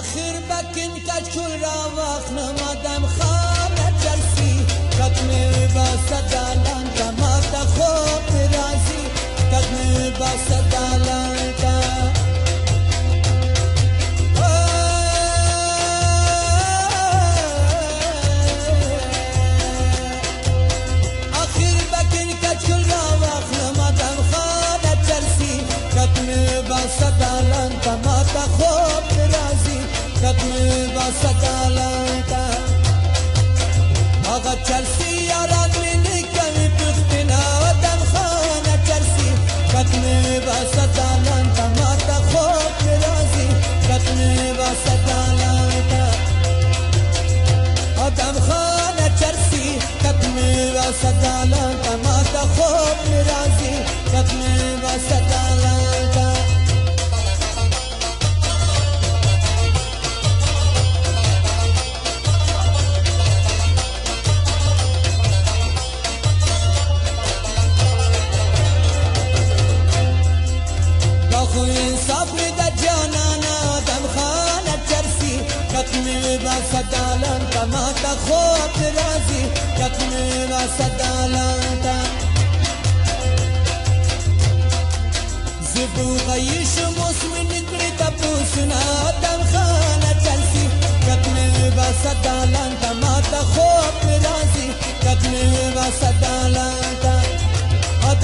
آخر بکن کچکول را وقت نمادم خانه چرسی کتنه با صدالان کماتا خوب رازی کتنه با صدالان تا آخر بکن کچکول را وقت نمادم خانه چرسی کتنه با صدالان کماتا خوب رازی کتنه با صدالان تا آقا چرسی یاران منی کمی پختنا دم خانه چرسی کتنه با صدالان تا ماتا خوب رازی کتنه با صدالان تا دم خانه چرسی کتنه با صدالان تا ماتا خوب رازی کتنه با صدالان تا इंसाफ में जाना दम खाना चरसी कतने बा सदालन तमाता खोप राजी कतने बा सदालन ता ज़िबू गईश मौसम निकली तपूसना दम खाना चरसी कतने बा सदालन तमाता खोप राजी कतने बा सदालन ता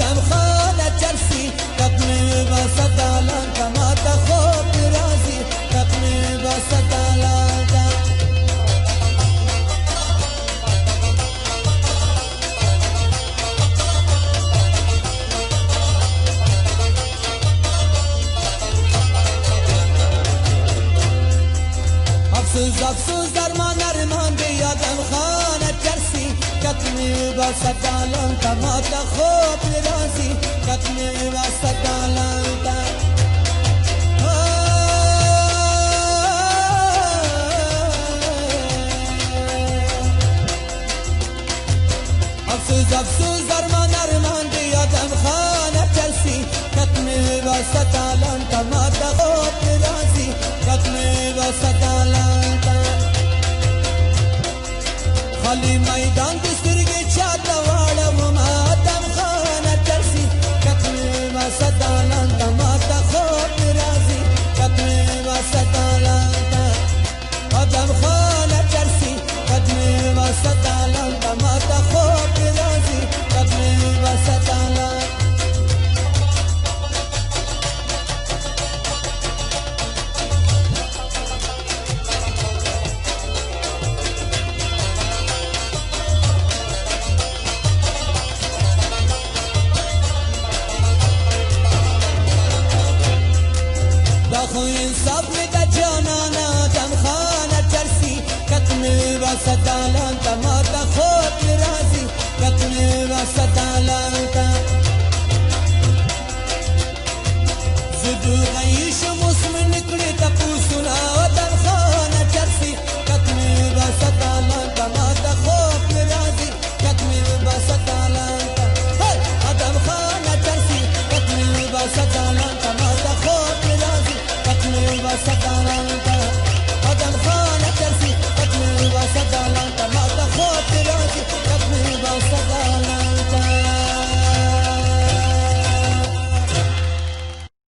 दम खाना चरसी कतने बा सदालन तमाता खोप राजी कतने बा सदालन ता अफसोस अफसोस दरमान अरमान दिया दम खाना चरसी कतने बा सदालन तमाता खोप राजी कतने बा सदालन ता अफसोस अफसोस दरमान अरमान दिया दम खाना चरसी कतने बा सदालन तमाता खोप राजी कतने बा सदालन ता खाली मैदान दुसरगे चाहता वाला दम खाना चरसी कतने बा सदालन तमाता खोप राजी कतने बा सदालन ता दम खाना चरसी कतने बा सदालन तमाता खोप राजी कतने बा सदालन इंसाफ में जाना दम खाना चरसी कतने बा सदालन तमाता खोप राजी कतने बा सदालन ता ज़िदू गईश मौसम निकले तपूसना दम खाना चरसी कतने बा सदालन तमाता खोप राजी कतने बा सदालन ता दम खाना चरसी कतने बा सदालन तमाता खोप राजी कतने बा सदालन